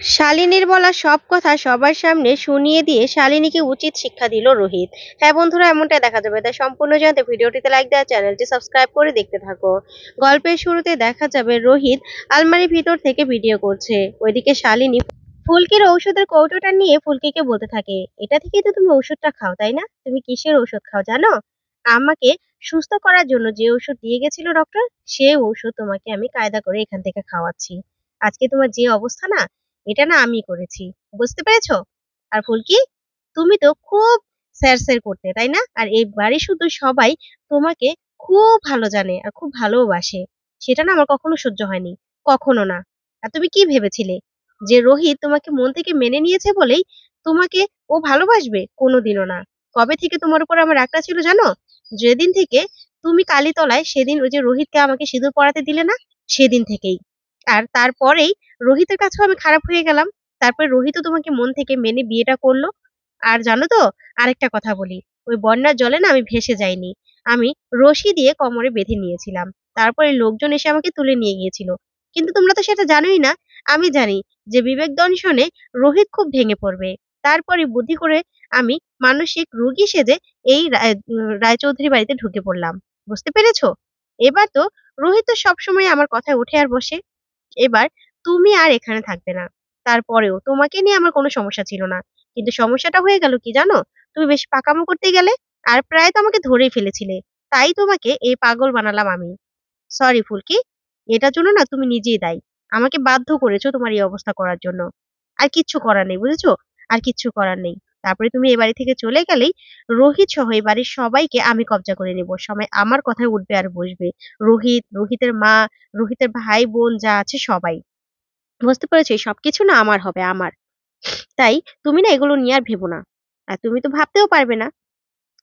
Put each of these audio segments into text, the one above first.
শালিনীর বলা সব কথা সবার সামনে শুনিয়ে দিয়ে শালিনীকে উচিত শিক্ষা দিল রোহিত। হ্যাঁ বন্ধুরা, এমনটাই দেখা যাবে। তাই সম্পূর্ণ জানতে ভিডিওটিতে লাইক দেওয়া, চ্যানেলটি সাবস্ক্রাইব করে দেখতে থাকো। গল্পের শুরুতে দেখা যাবে রোহিত আলমারির ভিতর থেকে ভিডিও করছে। ওইদিকে শালিনী ফুলকির ঔষধের কৌটোটা নিয়ে ফুলকিকে বলতে থাকে, এটা থেকেই তো তুমি ওষুধটা খাও, তাই না? তুমি কিসের ওষুধ খাও জানো? আমাকে সুস্থ করার জন্য যে ওষুধ দিয়ে গেছিল ডক্টর, সেই ওষুধ তোমাকে আমি কায়দা করে এখান থেকে খাওয়াচ্ছি। আজকে তোমার যে অবস্থা না, এটা না আমি করেছি। বুঝতে পেরেছো? আর ফুলকি, তুমি তো খুব স্যার করতে, তাই না? আর এই বাড়ি শুধু সবাই তোমাকে খুব ভালো জানে আর খুব ভালোবাসে। সেটা না আমার কখনো সহ্য হয়নি। কখনো না। আর তুমি কি ভেবেছিলে যে রোহিত তোমাকে মন থেকে মেনে নিয়েছে বলেই তোমাকে ও ভালোবাসবে? কোনোদিনও না। কবে থেকে তোমার উপর আমার রাগটা ছিল জানো? যেদিন থেকে তুমি কালীতলায় সেদিন ওই যে রোহিতকে আমাকে সিঁদুর পরাতে দিলে না, সেদিন থেকেই। আর তারপরেই রোহিতের কাছেও আমি খারাপ হয়ে গেলাম। তারপরে রোহিতও তোমাকে মন থেকে মেনে বিয়েটা করলো। আর জানো তো, আরেকটা কথা বলি, ওই বন্যার জলে না আমি ভেসে যাইনি। আমি রশি দিয়ে কোমরে বেঁধে নিয়েছিলাম। তারপরে লোকজন এসে আমাকে তুলে নিয়ে গিয়েছিল। কিন্তু তোমরা তো সেটা জানোই না। আমি জানি যে বিবেক দংশনে রোহিত খুব ভেঙে পড়বে। তারপরে বুদ্ধি করে আমি মানসিক রোগী সেজে এই রায়চৌধুরী বাড়িতে ঢুকে পড়লাম। বুঝতে পেরেছো? এবার তো রোহিত তো সবসময় আমার কথায় ওঠে আর বসে। এবার তুমি আর এখানে থাকবে না। তারপরেও তোমাকে নিয়ে আমার কোনো সমস্যা ছিল না। কিন্তু সমস্যাটা হয়ে গেল কি জানো? তুমি বেশ পাকামো করতে গেলে আর প্রায় তো আমাকে ধরেই ফেলেছিলে। তাই তোমাকে এই পাগল বানালাম আমি। সরি ফুলকি। এটার জন্য না তুমি নিজেই দায়ী। আমাকে বাধ্য করেছো তোমার এই অবস্থা করার জন্য। আর কিচ্ছু করার নেই, বুঝেছো? আর কিচ্ছু করার নেই। তারপরে তুমি এ বাড়ি থেকে চলে গেলেই রোহিত সহ এই বাড়ির সবাইকে আমি কব্জা করে নেব। সবাই আমার কথায় উঠবে আর বসবে। রোহিত, রোহিতের মা, রোহিতের ভাই বোন যা আছে সবাই। বুঝতে পেরেছো? এই সবকিছু না আমার হবে, আমার। তাই তুমি না এগুলো নিয়ে আর ভেবো না। আর তুমি তো ভাবতেও পারবে না।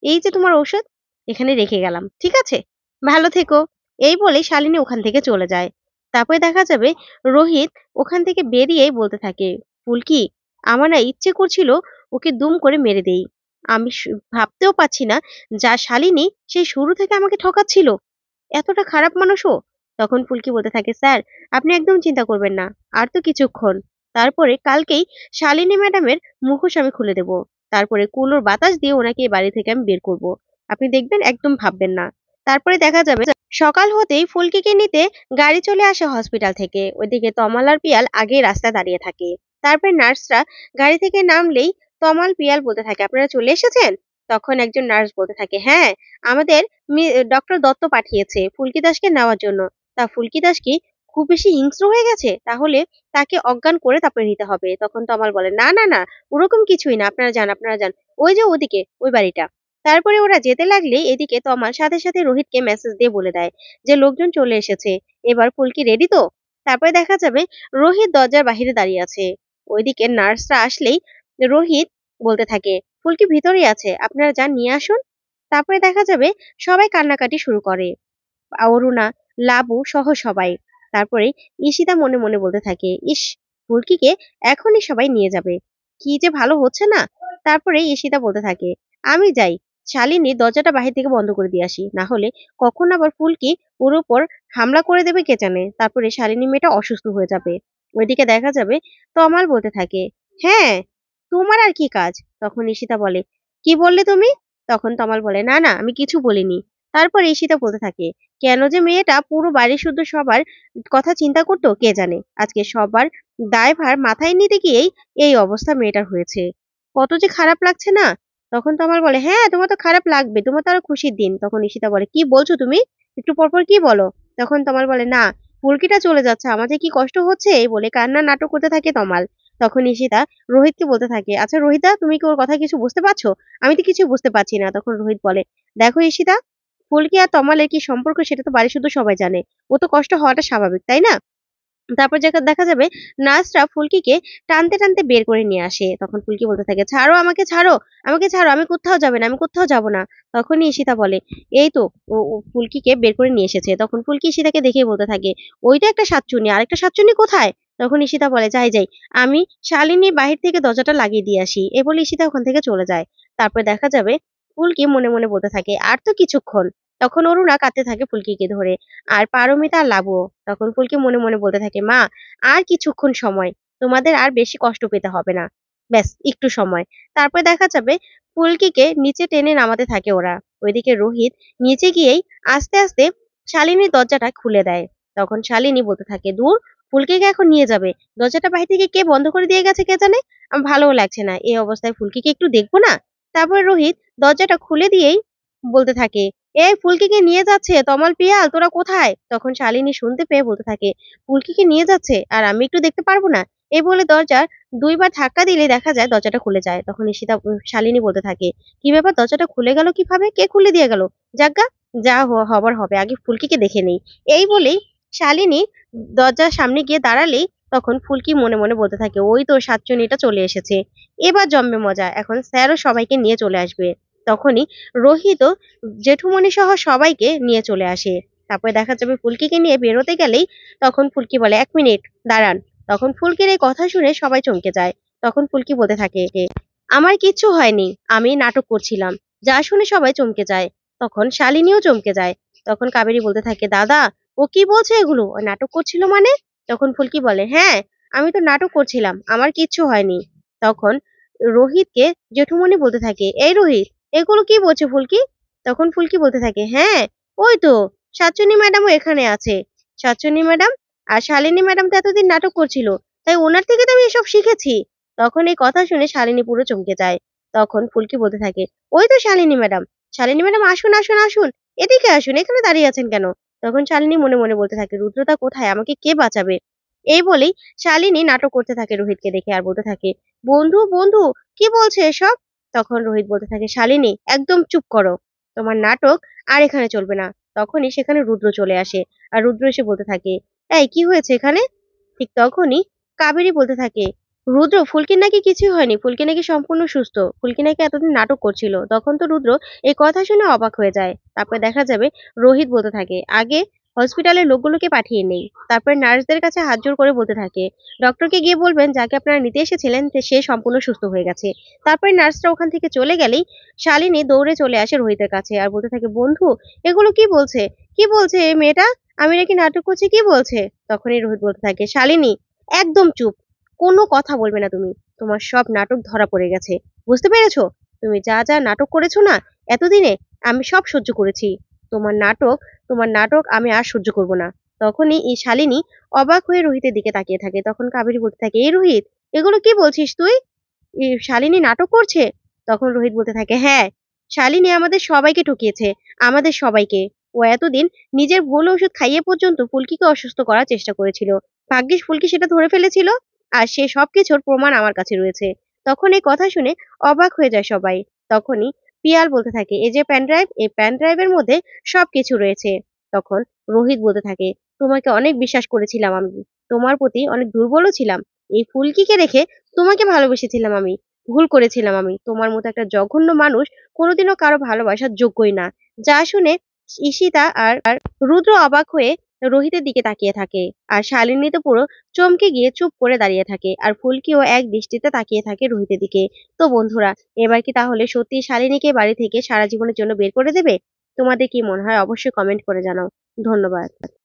এই যে তোমার ঔষধ, এখানে রেখে গেলাম। ঠিক আছে? ভালো থেকো। এই বলে শালিনী ওখান থেকে চলে যায়। তারপরে দেখা যাবে রোহিত ওখান থেকে বেরিয়েই বলতে থাকে, ফুলকি, আমার না ইচ্ছে করছিল ওকে দুম করে মেরে দেই। আমি ভাবতেও পারছি না যা শালিনী সেই শুরু থেকে আমাকে ঠকাচ্ছিল। এতটা খারাপ মানুষ ও? তখন ফুলকি বলতে থাকে, স্যার, আপনি একদম চিন্তা করবেন না। আর তো কিছুক্ষণ। তারপরে কালকেই শালিনী ম্যাডামের মুখোশ আমি খুলে দেব। তারপরে কুলোর বাতাস দিয়ে ওনাকে এই বাড়ি থেকে আমি বের করব। আপনি দেখবেন, একদম ভাববেন না। তারপরে দেখা যাবে সকাল হতেই ফুলকিকে নিতে গাড়ি চলে আসে হসপিটাল থেকে। ওইদিকে তমাল আর পিয়াল আগেই রাস্তায় দাঁড়িয়ে থাকে। তারপর নার্সরা গাড়ি থেকে নামলেই তমাল পিয়াল বলতে থাকে, আপনারা চলে এসেছেন? তখন একজন নার্স বলতে থাকে, হ্যাঁ, আমাদের ডক্টর দত্ত পাঠিয়েছে ফুলকি দাসকে নেওয়ার জন্য। তা ফুলকি দাস কি খুব বেশি হিংস্র হয়ে গেছে? তাহলে তাকে অজ্ঞান করে তারপরে নিতে হবে। তখন তমাল বলে, না না না, ওরকম কিছুই না, আপনারা যান, আপনারা যান। ওই যে ওদিকে ওই বাড়িটা। তারপরে ওরা যেতে লাগলে এদিকে তমাল সাথে সাথে রোহিতকে মেসেজ দিয়ে বলে দেয় যে লোকজন চলে এসেছে। এবার ফুলকি রেডি তো? তারপরে দেখা যাবে রোহিত দরজার বাহিরে দাঁড়িয়ে আছে। ওইদিকে নার্সরা আসলেই রোহিত বলতে থাকে, ফুলকি ভিতরেই আছে, আপনারা যান, নিয়ে আসুন। তারপরে দেখা যাবে সবাই কান্নাকাটি শুরু করে। অরুণা, লাবু সহ সবাই। তারপরে ঈশিতা মনে মনে বলতে থাকে, ইস, ফুলকিকে এখনই সবাই নিয়ে যাবে। কি যে ভালো হচ্ছে না। তারপরে ঈশিতা বলতে থাকে, আমি যাই, শালিনী দরজাটা বাহির থেকে বন্ধ করে দিয়ে আসি, না হলে কখন আবার ফুলকি ওর উপর হামলা করে দেবে কে জানে। তারপরে শালিনী মেয়েটা অসুস্থ হয়ে যাবে। ওইদিকে দেখা যাবে তমাল বলতে থাকে, হ্যাঁ, তোমার আর কি কাজ? তখন ঈশিতা বলে, কি বললে তুমি? তখন তমাল বলে, না না, আমি কিছু বলিনি। তারপর ঈশিতা বলতে থাকে, কেন যে মেয়েটা পুরো বাড়ি শুদ্ধ সবার কথা চিন্তা করতো কে জানে। আজকে সবার দায়ভার মাথায় নিতে গিয়েই এই অবস্থা মেয়েটার হয়েছে। কত যে খারাপ লাগছে না। তখন তমাল বলে, হ্যাঁ, তোমার তো খারাপ লাগবে, তোমার তো আরো খুশির দিন। তখন ঈশিতা বলে, কি বলছো তুমি? একটু পরপর কি বলো? তখন তমাল বলে, না, ফুলকিটা চলে যাচ্ছে, আমাদের কি কষ্ট হচ্ছে, এই বলে কান্নার নাটক করতে থাকে তমাল। তখন ঈশিতা রোহিতকে বলতে থাকে, আচ্ছা রোহিতা, তুমি কি ওর কথা কিছু বুঝতে পারছো? আমি তো কিছু বুঝতে পারছি না। তখন রোহিত বলে, দেখো ঈশিতা, ফুলকি আর তমালের কি সম্পর্ক সেটা তো বাড়ি শুধু সবাই জানে। ও তো কষ্ট হওয়াটা স্বাভাবিক, তাই না? তারপর দেখা যাবে নার্সরা ফুলকিকে টানতে টানতে বের করে নিয়ে আসে। তখন ফুলকি বলতে থাকে, ছাড়ো আমাকে, ছাড়ো আমাকে, ছাড়ো, আমি কোথাও যাবে না, আমি কোথাও যাব না। তখনই ঈশিতা বলে, এই তো ও ফুলকিকে বের করে নিয়ে এসেছে। তখন ফুলকি ঈশিতাকে দেখেই বলতে থাকে, ওই তো একটা সাতচুন্নি, আরেকটা সাতচুন্নি কোথায়? তখন ঈশিতা বলে, যাই যাই, আমি শালিনী বাহির থেকে দরজাটা লাগিয়ে দিয়ে আসি। এ বলে ঈশিতা ওখান থেকে চলে যায়। তারপরে দেখা যাবে ফুলকি মনে মনে বলতে থাকে, আর তো কিছুক্ষণ। তখন অরুণা কাঁদতে থাকে ফুলকিকে ধরে, আর পারমিতা আর লাবুও। তখন ফুলকি মনে মনে বলতে থাকে, মা, আর কিছুক্ষণ সময়, তোমাদের আর বেশি কষ্ট পেতে হবে না। ব্যাস একটু সময়। তারপর দেখা যাবে ফুলকিকে নিচে টেনে নামাতে থাকে ওরা। ওইদিকে রোহিত নিচে গিয়েই আস্তে আস্তে শালিনীর দরজাটা খুলে দেয়। তখন শালিনী বলতে থাকে, দূর, ফুলকিকে এখন নিয়ে যাবে। দরজাটা বাহির থেকে কে বন্ধ করে দিয়ে গেছে কে জানে। আমার ভালোও লাগছে না এই অবস্থায়, ফুলকিকে একটু দেখবো না। তারপর রোহিত দরজাটা খুলে দিয়েই বলতে থাকে, এই ফুলকিকে নিয়ে যাচ্ছে, তমাল পিয়াল তোরা কোথায়? তখন শালিনী শুনতে পেয়ে বলতে থাকে, ফুলকিকে নিয়ে যাচ্ছে আর আমি একটু দেখতে পারবো না? এই বলে দরজার দুইবার ধাক্কা দিলে দেখা যায় দরজাটা খুলে যায়। তখন ঈশিতা শালিনী বলতে থাকে, কি ব্যাপার, দরজাটা খুলে গেল কিভাবে, কে খুলে দিয়ে গেল? যাজ্ঞা, যা হবার হবে, আগে ফুলকিকে দেখে নেই। এই বলেই শালিনী দরজার সামনে গিয়ে দাঁড়ালেই তখন ফুলকি মনে মনে বলতে থাকে, ওই তো সাতচুনিটা চলে এসেছে, এবার জমবে মজা, এখন স্যারও সবাইকে নিয়ে চলে আসবে। তখনই রোহিতও জেঠুমনি সহ সবাইকে নিয়ে চলে আসে। তারপরে দেখা যাবে ফুলকিকে নিয়ে বেরোতে গেলেই তখন ফুলকি বলে, 1 মিনিট দাঁড়ান। তখন ফুলকির এই কথা শুনে সবাই চমকে যায়। তখন ফুলকি বলতে থাকে, আমার কিচ্ছু হয়নি, আমি নাটক করছিলাম। যা শুনে সবাই চমকে যায়। তখন শালিনীও চমকে যায়। তখন কাবেরী বলতে থাকে, দাদা, ও কি বলছে এগুলো, ও নাটক করছিল মানে? তখন ফুলকি বলে, হ্যাঁ, আমি তো নাটক করছিলাম, আমার কিচ্ছু হয়নি। তখন রোহিতকে জেঠুমনি বলতে থাকে, এই রোহিত, এগুলো কি বলছে ফুলকি? তখন ফুলকি বলতে থাকে, হ্যাঁ, ওই তো সাতচুন্নি ম্যাডামও এখানে আছে। সাতচুন্নি ম্যাডাম আর শালিনী ম্যাডাম তো এতদিন নাটক করছিল, তাই ওনার থেকে তো আমি এসব শিখেছি। তখন এই কথা শুনে শালিনী পুরো চমকে যায়। তখন ফুলকি বলতে থাকে, ওই তো শালিনী ম্যাডাম, শালিনী ম্যাডাম, আসুন আসুন আসুন, এদিকে আসুন, এখানে দাঁড়িয়ে আছেন কেন? তখন শালিনী মনে মনে বলতে থাকে, রুদ্রতা কোথায়, আমাকে কে বাঁচাবে? এই বলেই শালিনী নাটক করতে থাকে রোহিতকে দেখে আর বলতে থাকে, বন্ধু বন্ধু, কি বলছে এসব? তখন রোহিত বলতে থাকে, শালিনী, একদম চুপ করো, তোমার নাটক আর এখানে চলবে না। তখনই সেখানে রুদ্র চলে আসে আর রুদ্র এসে বলতে থাকে, এই কি হয়েছে এখানে? ঠিক তখনই কাবেরী বলতে থাকে, রুদ্র, ফুলকির নাকি কিছুই হয়নি, ফুলকি নাকি সম্পূর্ণ সুস্থ, ফুলকি নাকি এতদিন নাটক করছিল। তখন তো রুদ্র এই কথা শুনে অবাক হয়ে যায়। তারপর দেখা যাবে রোহিত বলতে থাকে, আগে হসপিটালের লোকগুলোকে পাঠিয়ে নেই। তারপর নার্সদের কাছে হাত জোড় করে বলতে থাকে, ডক্টরকে গিয়ে বলবেন যাকে আপনারা নিতে এসেছিলেন সে সম্পূর্ণ সুস্থ হয়ে গেছে। তারপর নার্সরা ওখান থেকে চলে গেলেই শালিনী দৌড়ে চলে আসে রোহিতের কাছে আর বলতে থাকে, বন্ধু, এগুলো কি বলছে, কি বলছে এই মেয়েটা, আমি নাকি নাটক করছি, কি বলছে? তখনই রোহিত বলতে থাকে, শালিনী, একদম চুপ, কোনো কথা বলবে না তুমি, তোমার সব নাটক ধরা পড়ে গেছে, বুঝতে পেরেছো? তুমি যা যা নাটক করেছো না এতদিনে, আমি সব সহ্য করেছি। তোমার নাটক, তোমার নাটক আমি আর সহ্য করব না। তখনই এই শালিনী অবাক হয়ে রোহিতের দিকে তাকিয়ে থাকে। তখন কাবেরী বলতে থাকে, এই রোহিত, এগুলো কি বলছিস তুই, শালিনী নাটক করছে? তখন রোহিত বলতে থাকে, হ্যাঁ, শালিনী আমাদের সবাইকে ঠকিয়েছে, আমাদের সবাইকে। ও এতদিন নিজের ভুল ওষুধ খাইয়ে পর্যন্ত ফুলকিকে অসুস্থ করার চেষ্টা করেছিল। ভাগ্যিস ফুলকি সেটা ধরে ফেলেছিল, আর সে সবকিছুর প্রমাণ আমার কাছে রয়েছে। তখন এই কথা শুনে অবাক হয়ে যায় সবাই। তখনই পিয়াল বলতে থাকে, এই যে প্যান ড্রাইভ, এই প্যান ড্রাইভের মধ্যে সবকিছু রয়েছে। তখন রোহিত বলতে থাকে, তোমাকে অনেক বিশ্বাস করেছিলাম আমি, তোমার প্রতি অনেক দুর্বলও ছিলাম। এই ফুলকিকে রেখে তোমাকে ভালোবেসেছিলাম আমি, ভুল করেছিলাম আমি। তোমার মতো একটা জঘন্য মানুষ কোনোদিনও কারো ভালোবাসার যোগ্যই না। যা শুনে ঈশিতা আর রুদ্র অবাক হয়ে রোহিতের দিকে তাকিয়ে থাকে। আর শালিনী তো পুরো চমকে গিয়ে চুপ করে দাঁড়িয়ে থাকে। আর ফুলকিও এক দৃষ্টিতে তাকিয়ে থাকে রোহিতের দিকে। তো বন্ধুরা, এবার কি তাহলে সত্যি শালিনীকে বাড়ি থেকে সারা জীবনের জন্য বের করে দেবে? তোমাদের কি মনে হয় অবশ্যই কমেন্ট করে জানাও। ধন্যবাদ।